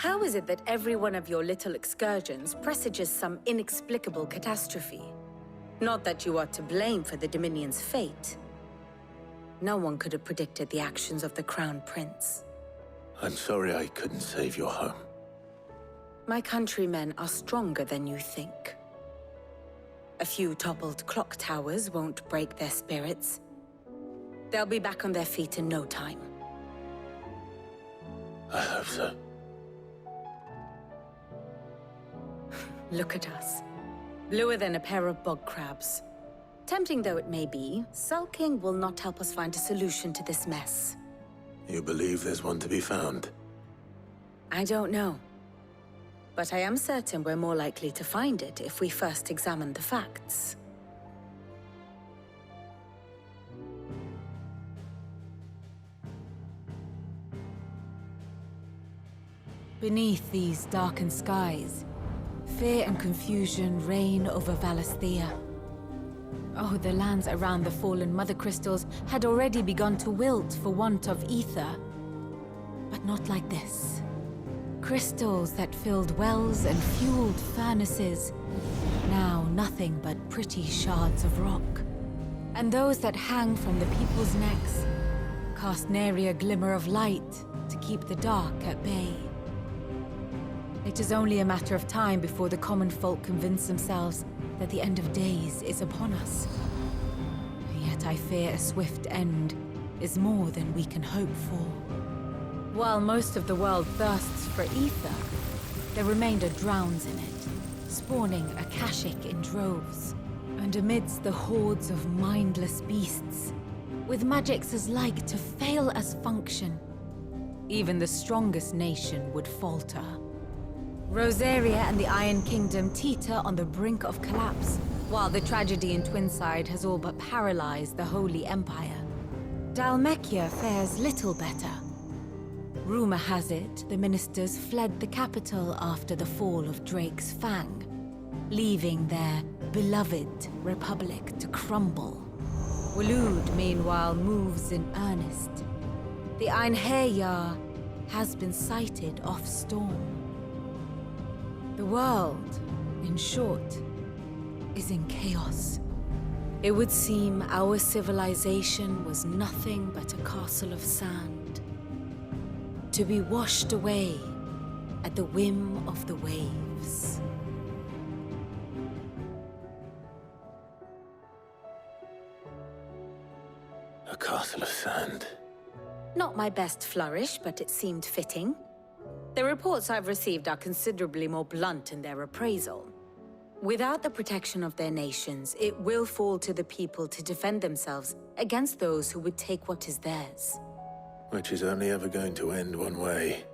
How is it that every one of your little excursions presages some inexplicable catastrophe? Not that you are to blame for the Dominion's fate. No one could have predicted the actions of the Crown Prince. I'm sorry I couldn't save your home. My countrymen are stronger than you think. A few toppled clock towers won't break their spirits. They'll be back on their feet in no time. I hope so. Look at us. Bluer than a pair of bog crabs. Tempting though it may be, sulking will not help us find a solution to this mess. You believe there's one to be found? I don't know. But I am certain we're more likely to find it if we first examine the facts. Beneath these darkened skies, fear and confusion reign over Valisthea. Oh, the lands around the fallen Mother Crystals had already begun to wilt for want of ether. But not like this. Crystals that filled wells and fueled furnaces, now nothing but pretty shards of rock. And those that hang from the people's necks cast nary a glimmer of light to keep the dark at bay. It is only a matter of time before the common folk convince themselves that the end of days is upon us. Yet I fear a swift end is more than we can hope for. While most of the world thirsts for ether, the remainder drowns in it, spawning Akashic in droves. And amidst the hordes of mindless beasts, with magics as like to fail as function, even the strongest nation would falter. Rosaria and the Iron Kingdom teeter on the brink of collapse, while the tragedy in Twinside has all but paralyzed the Holy Empire. Dhalmekia fares little better. Rumor has it the ministers fled the capital after the fall of Drake's Fang, leaving their beloved republic to crumble. Waloed, meanwhile, moves in earnest. The Einherjar has been sighted off-storm. The world, in short, is in chaos. It would seem our civilization was nothing but a castle of sand, to be washed away at the whim of the waves. A castle of sand. Not my best flourish, but it seemed fitting. The reports I've received are considerably more blunt in their appraisal. Without the protection of their nations, it will fall to the people to defend themselves against those who would take what is theirs. Which is only ever going to end one way.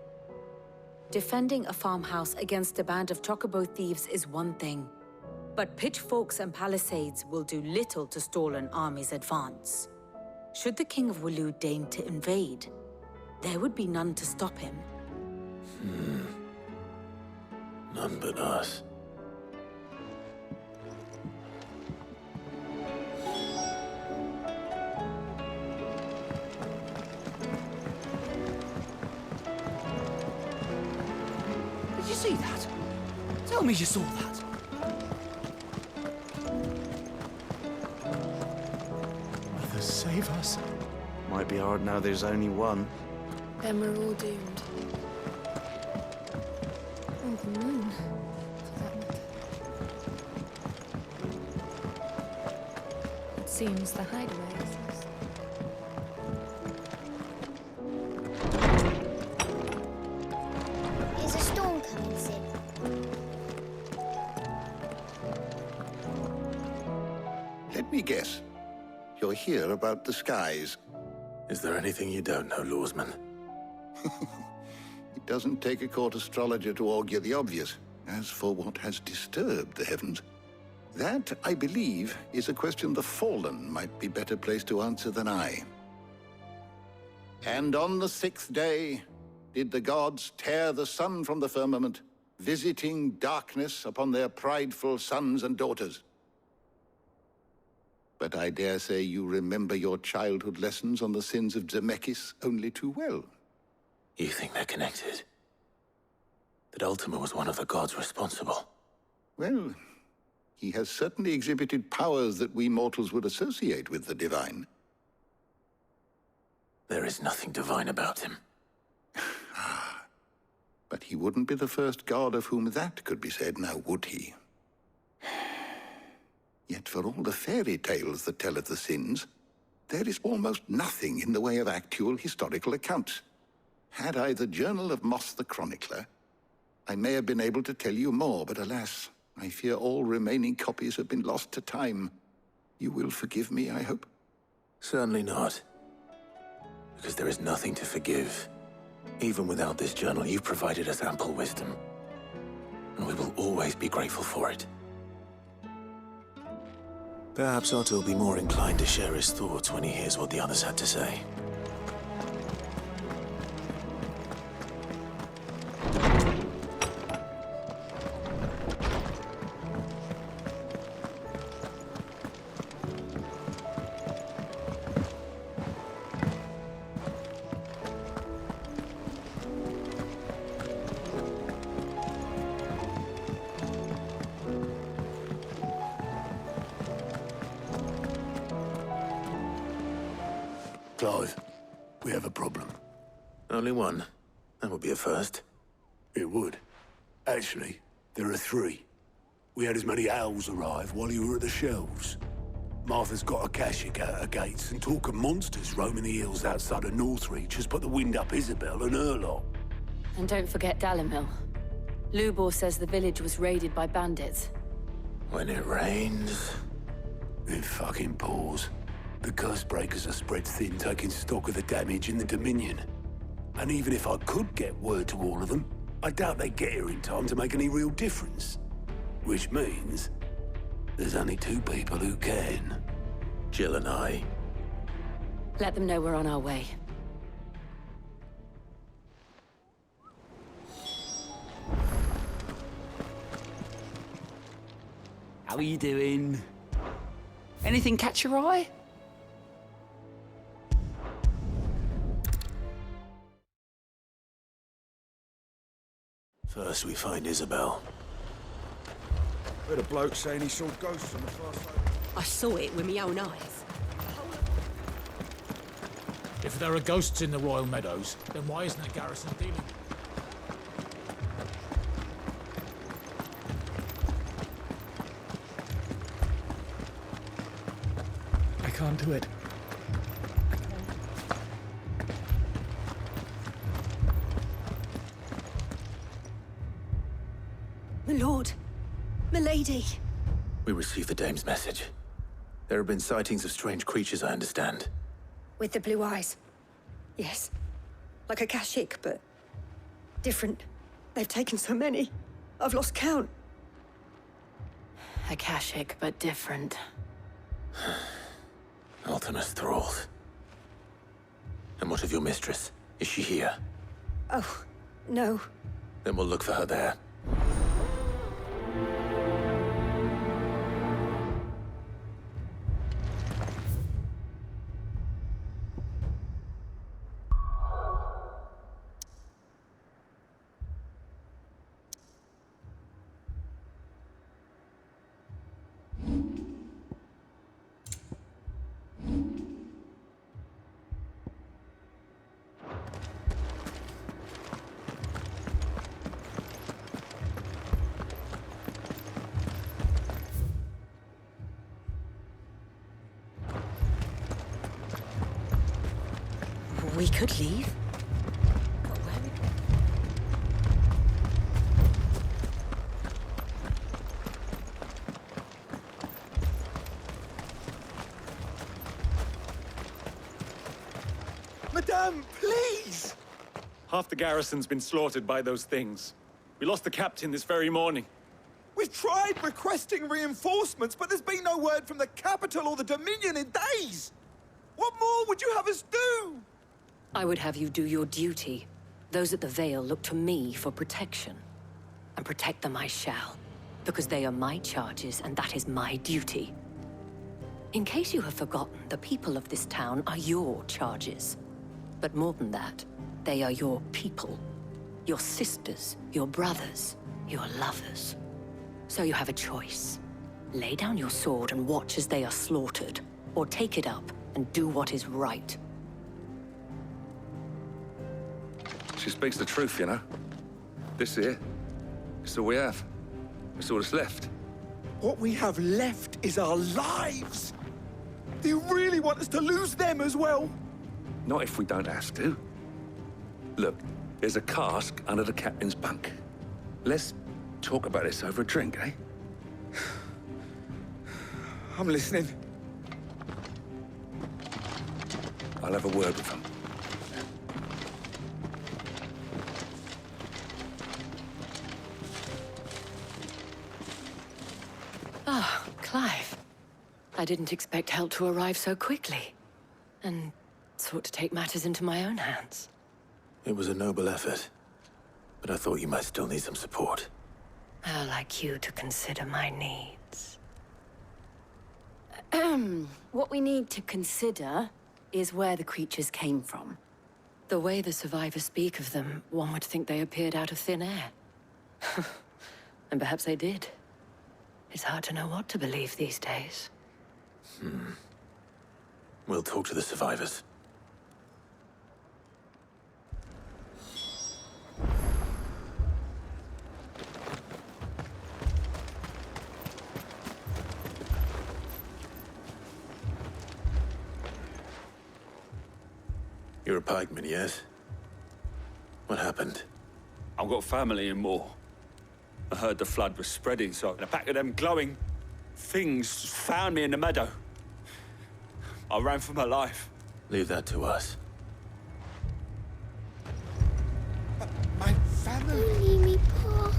Defending a farmhouse against a band of chocobo thieves is one thing, but pitchforks and palisades will do little to stall an army's advance. Should the King of Waloed deign to invade, there would be none to stop him. None but us. Did you see that? Tell me you saw that. Mother, save us. Might be hard now there's only one. Then we're all doomed. Oh, the moon, for that matter. It seems the hideaway is lost. Is a storm coming, Sid? Let me guess. You're here about the skies. Is there anything you don't know, Lawsman? It doesn't take a court astrologer to augur the obvious. As for what has disturbed the heavens, that, I believe, is a question the Fallen might be better placed to answer than I. And on the 6th day did the gods tear the sun from the firmament, visiting darkness upon their prideful sons and daughters. But I dare say you remember your childhood lessons on the sins of Zemeckis only too well. You think they're connected? that Ultima was one of the gods responsible. Well, he has certainly exhibited powers that we mortals would associate with the divine. There is nothing divine about him. But he wouldn't be the first god of whom that could be said, now would he? Yet for all the fairy tales that tell of the sins, there is almost nothing in the way of actual historical accounts. Had I the Journal of Moss the Chronicler, I may have been able to tell you more, but alas, I fear all remaining copies have been lost to time. You will forgive me, I hope? Certainly not. Because there is nothing to forgive. Even without this journal, you've provided us ample wisdom. And we will always be grateful for it. Perhaps Otto will be more inclined to share his thoughts when he hears what the others had to say. Clive, we have a problem. Only one. That would be a first. It would. Actually, there are three. We had as many owls arrive while you were at the shelves. Martha's got a Kashik out her gates, and talk of monsters roaming the hills outside of Northreach has put the wind up Isabel and her lot. And don't forget Dalimil. Lubor says the village was raided by bandits. When it rains... It fucking pours. The curse breakers are spread thin, taking stock of the damage in the Dominion. And even if I could get word to all of them, I doubt they'd get here in time to make any real difference. Which means there's only two people who can. Jill and I. Let them know we're on our way. How are you doing? Anything catch your eye? First we find Isabel. Heard a bloke saying he saw ghosts on the far side. I saw it with my own eyes. If there are ghosts in the Royal Meadows, then why isn't the garrison dealing with them? I can't do it. My lord. My lady. We received the dame's message. There have been sightings of strange creatures, I understand. With the blue eyes. Yes. Like a Kashik, but different. They've taken so many. I've lost count. Akashic, but different. Ultima's thralls. And what of your mistress? Is she here? Oh, no. Then we'll look for her there. We could leave. But where Madame, please! Half the garrison's been slaughtered by those things. We lost the captain this very morning. We've tried requesting reinforcements, but there's been no word from the capital or the Dominion in days! What more would you have us do? I would have you do your duty. Those at the Vale look to me for protection. And protect them I shall. Because they are my charges, and that is my duty. In case you have forgotten, the people of this town are your charges. But more than that, they are your people. your sisters, your brothers, your lovers. So you have a choice. Lay down your sword and watch as they are slaughtered, or take it up and do what is right. She speaks the truth, you know. This here, it's all we have. It's all that's left. What we have left is our lives! Do you really want us to lose them as well? Not if we don't have to. Look, there's a cask under the captain's bunk. Let's talk about this over a drink, eh? I'm listening. I'll have a word with them. Ah, Clive. I didn't expect help to arrive so quickly. And sought to take matters into my own hands. It was a noble effort, but I thought you might still need some support. How like you to consider my needs. What we need to consider is where the creatures came from. The way the survivors speak of them, one would think they appeared out of thin air. And perhaps they did. It's hard to know what to believe these days. We'll talk to the survivors. You're a pikeman, yes? What happened? I've got family in Moor. I heard the flood was spreading, so the back of them glowing things found me in the meadow. I ran for my life. Leave that to us. My family... Don't leave me, Pa.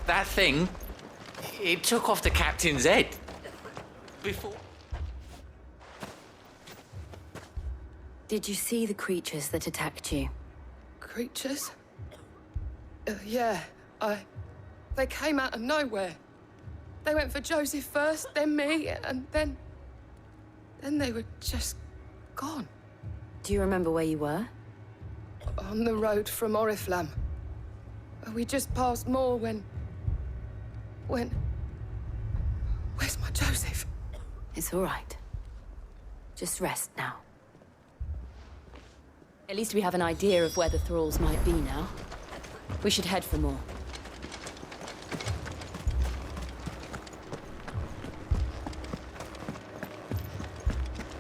That thing, it took off the captain's head. Before... Did you see the creatures that attacked you? Creatures? Yeah, They came out of nowhere. They went for Joseph first, then me, and then they were just gone. Do you remember where you were? On the road from Oriflamme. We just passed Moor when... Where's my Joseph? It's all right. Just rest now. At least we have an idea of where the thralls might be now. We should head for more.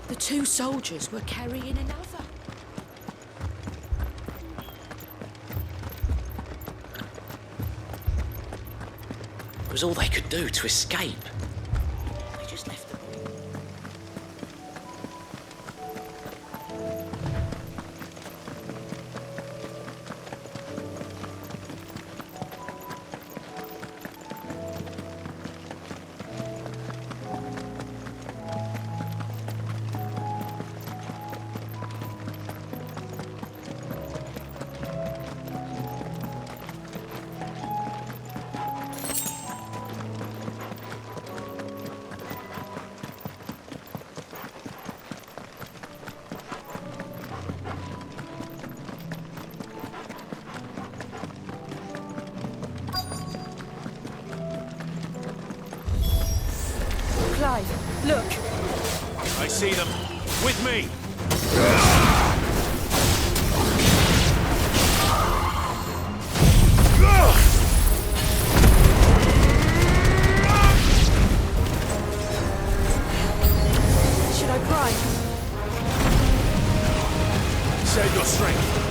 The two soldiers were carrying another. It was all they could do to escape. They just left them. Clive, look! I see them. With me! Should I pry? Save your strength.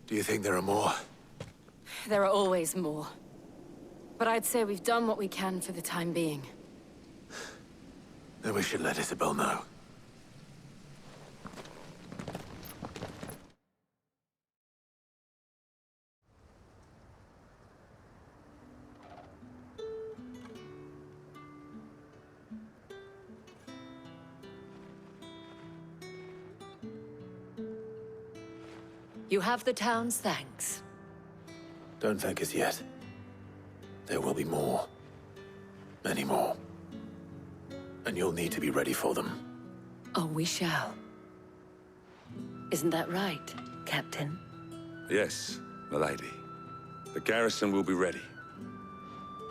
Do you think there are more? There are always more. But I'd say we've done what we can for the time being. Then we should let Isabel know. You have the town's thanks. Don't thank us yet. There will be more. Many more. And you'll need to be ready for them. Oh, we shall. Isn't that right, Captain? Yes, milady. The garrison will be ready.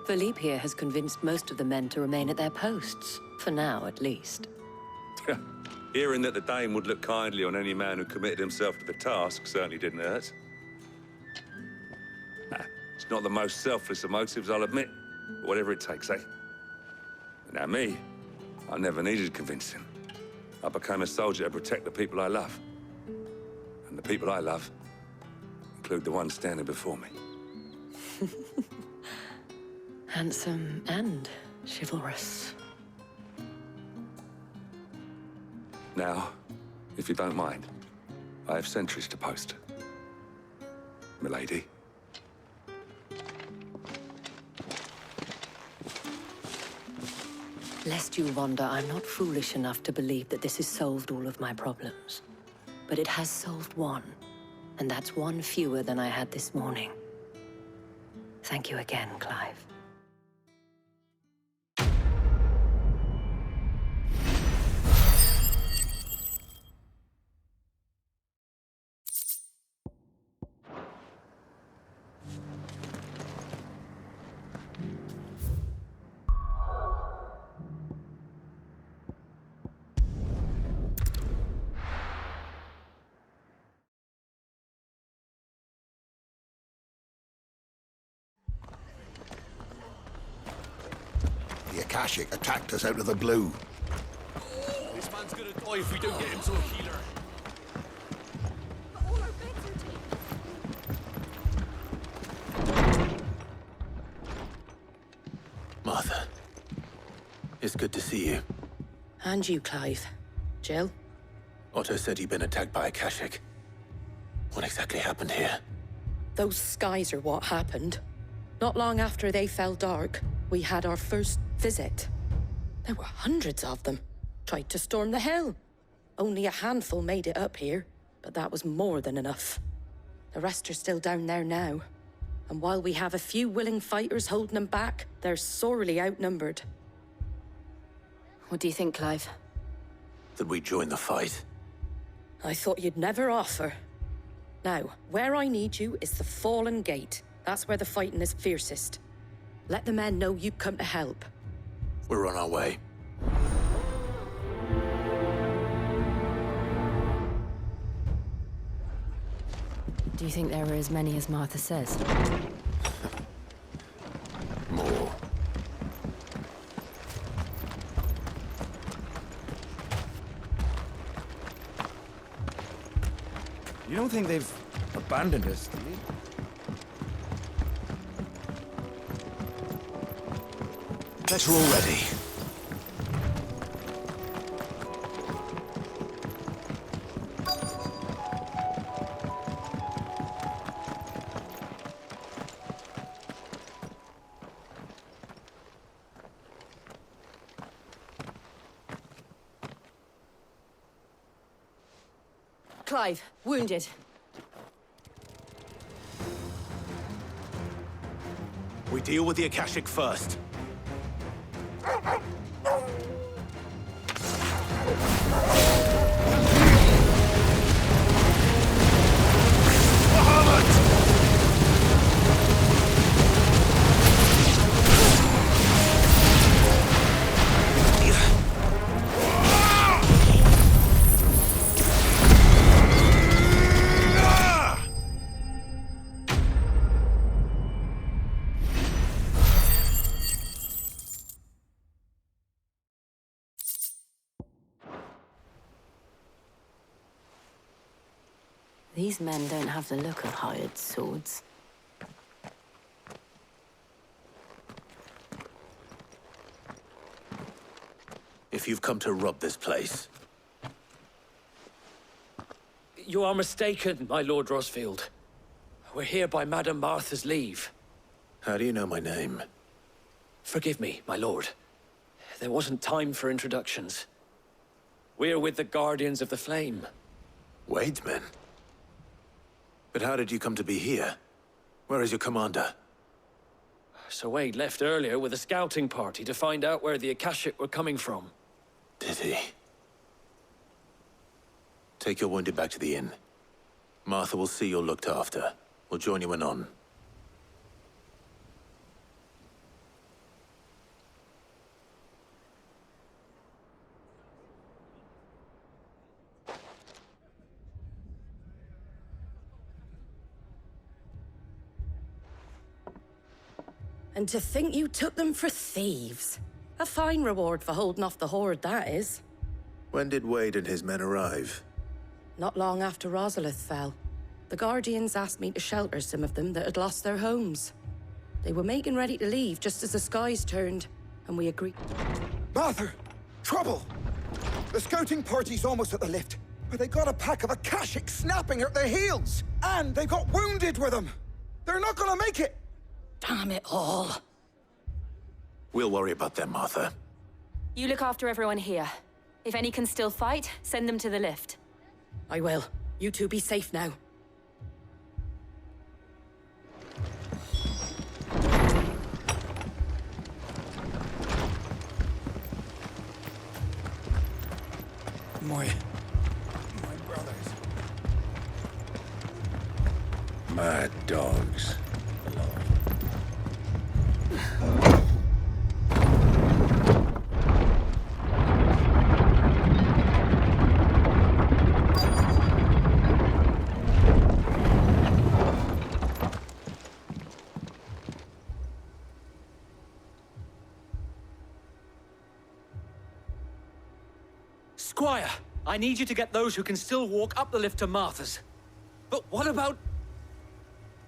Philippe here has convinced most of the men to remain at their posts. For now, at least. Hearing that the Dane would look kindly on any man who committed himself to the task certainly didn't hurt. Nah, it's not the most selfless of motives, I'll admit. But whatever it takes, eh? Now me, I never needed convincing. I became a soldier to protect the people I love. And the people I love include the ones standing before me. Handsome and chivalrous. Now, if you don't mind, I have sentries to post. Milady. Lest you wonder, I'm not foolish enough to believe that this has solved all of my problems. But it has solved one, and that's one fewer than I had this morning. Thank you again, Clive. The Akashic attacked us out of the blue. This man's gonna die if we don't get him to a healer. Martha, it's good to see you. And you, Clive. Jill? Otto said you'd been attacked by Akashic. What exactly happened here? Those skies are what happened. Not long after they fell dark, we had our first visit. There were hundreds of them. Tried to storm the hill. Only a handful made it up here, but that was more than enough. The rest are still down there now. And while we have a few willing fighters holding them back, they're sorely outnumbered. What do you think, Clive? That we join the fight? I thought you'd never offer. Now, where I need you is the Fallen Gate. That's where the fighting is fiercest. Let the men know you've come to help. We're on our way. Do you think there are as many as Martha says? More. You don't think they've abandoned us, do you? Let's roll ready. Clive, wounded. We deal with the Akashic first. These men don't have the look of hired swords. If you've come to rob this place, You are mistaken, my Lord Rosfield. We're here by Madame Martha's leave. how do you know my name? Forgive me, my lord. There wasn't time for introductions. We're with the Guardians of the Flame. Wade's men? But how did you come to be here? Where is your commander? Sir Wade left earlier with a scouting party to find out where the Akashic were coming from. Did he? Take your wounded back to the inn. Martha will see you're looked after. We'll join you anon. And to think you took them for thieves. A fine reward for holding off the horde, that is. When did Wade and his men arrive? Not long after Rosalith fell. The Guardians asked me to shelter some of them that had lost their homes. They were making ready to leave just as the skies turned, and we agreed. Martha! Trouble! The scouting party's almost at the lift, but they got a pack of Akashic snapping at their heels! And they got wounded with them! They're not gonna make it! Damn it all. We'll worry about them, Martha. You look after everyone here. If any can still fight, send them to the lift. I will. You two be safe now. My brothers. Mad dogs. Squire, I need you to get those who can still walk up the lift to Martha's. But what about...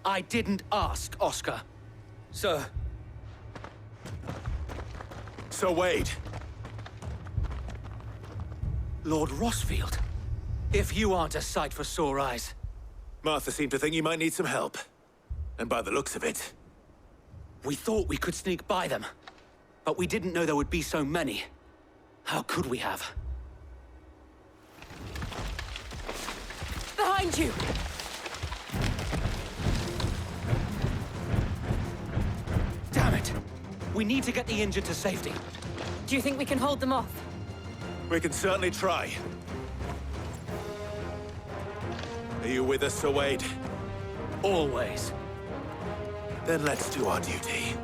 I didn't ask, Oscar. Sir. Sir Wade! Lord Rosfield. If you aren't a sight for sore eyes. Martha seemed to think you might need some help. And by the looks of it... We thought we could sneak by them. But we didn't know there would be so many. How could we have? Behind you! Damn it! We need to get the injured to safety. Do you think we can hold them off? We can certainly try. Are you with us, Sir Wade? Always. Then let's do our duty.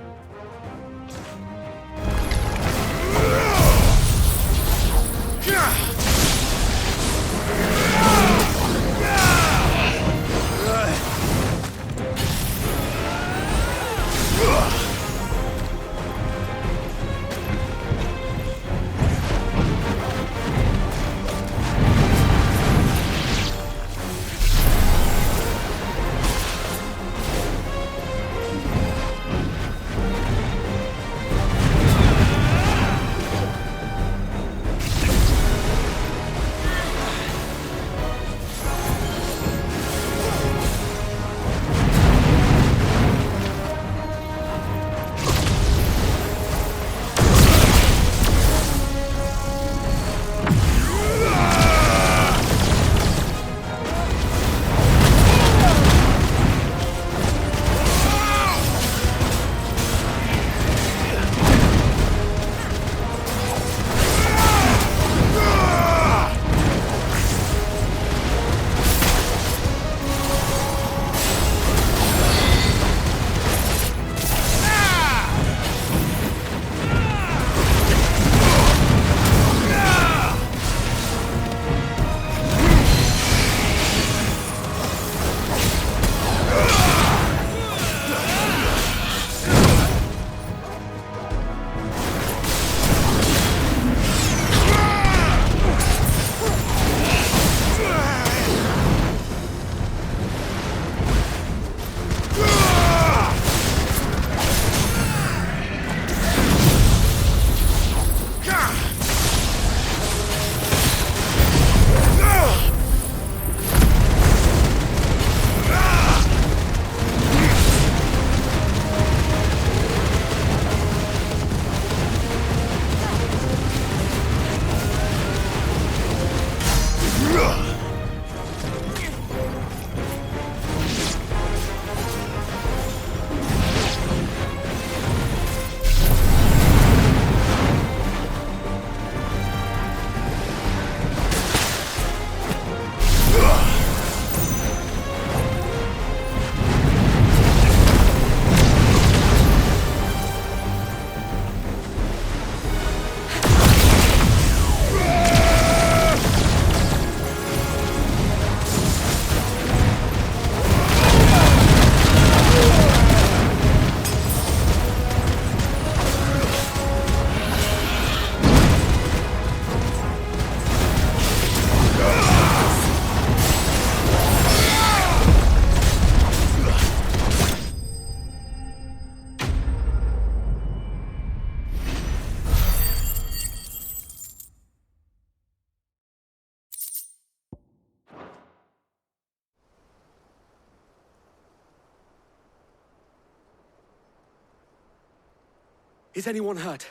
Is anyone hurt?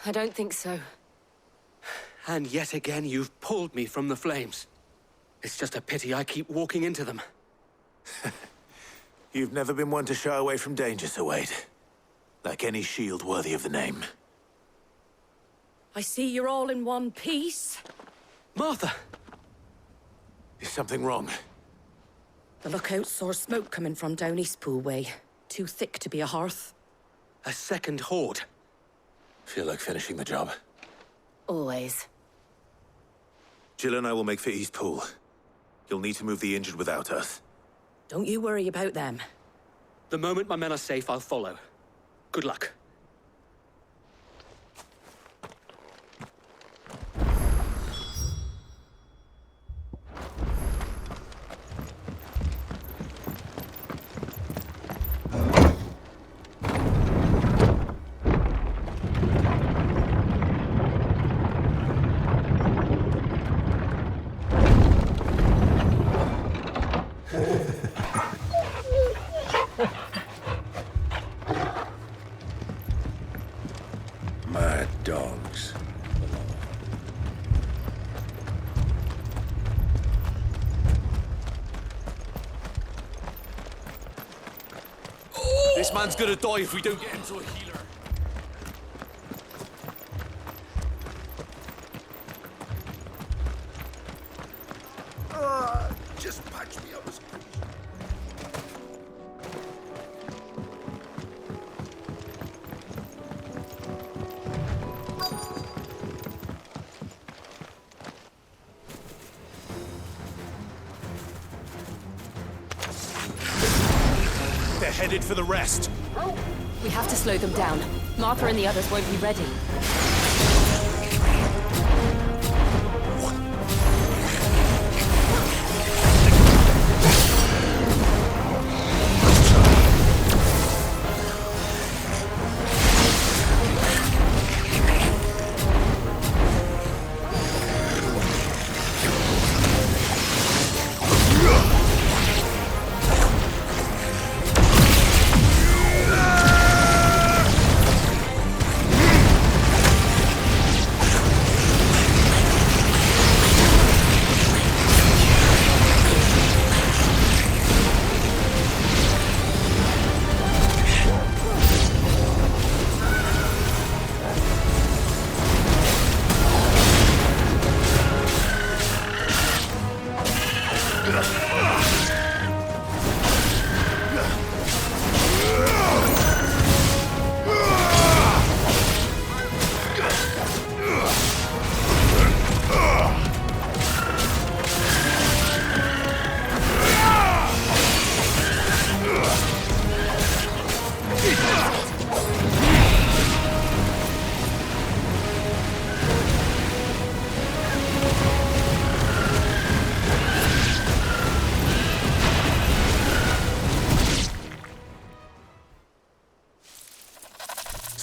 I don't think so. And yet again, you've pulled me from the flames. It's just a pity I keep walking into them. You've never been one to shy away from danger, Sir Wade. Like any shield worthy of the name. I see you're all in one piece. Martha! Is something wrong? The lookout saw smoke coming from down Eastpool way. Too thick to be a hearth. A second horde. Feel like finishing the job. Always. Jill and I will make for Eastpool. You'll need to move the injured without us. Don't you worry about them. The moment my men are safe, I'll follow. Good luck. Mad dogs. This man's gonna die if we don't get him to a healer. Just patch me up as They're headed for the rest. We have to slow them down. Martha and the others won't be ready.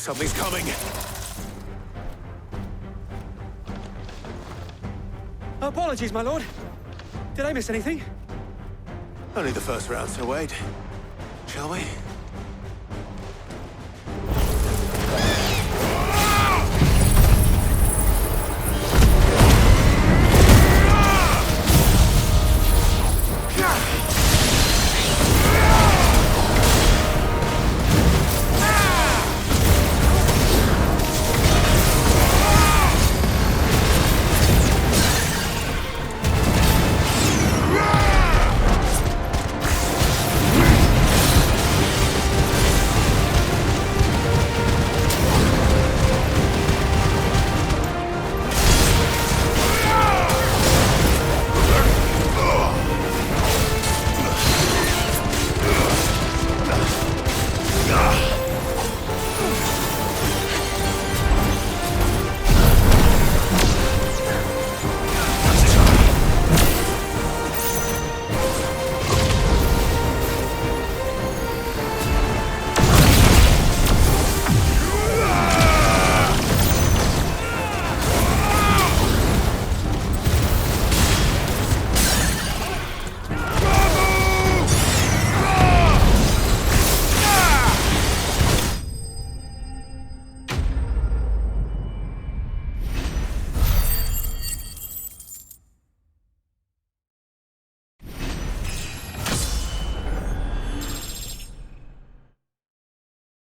Something's coming. Apologies, my lord. Did I miss anything? Only the first round, Sir Wade. Shall we?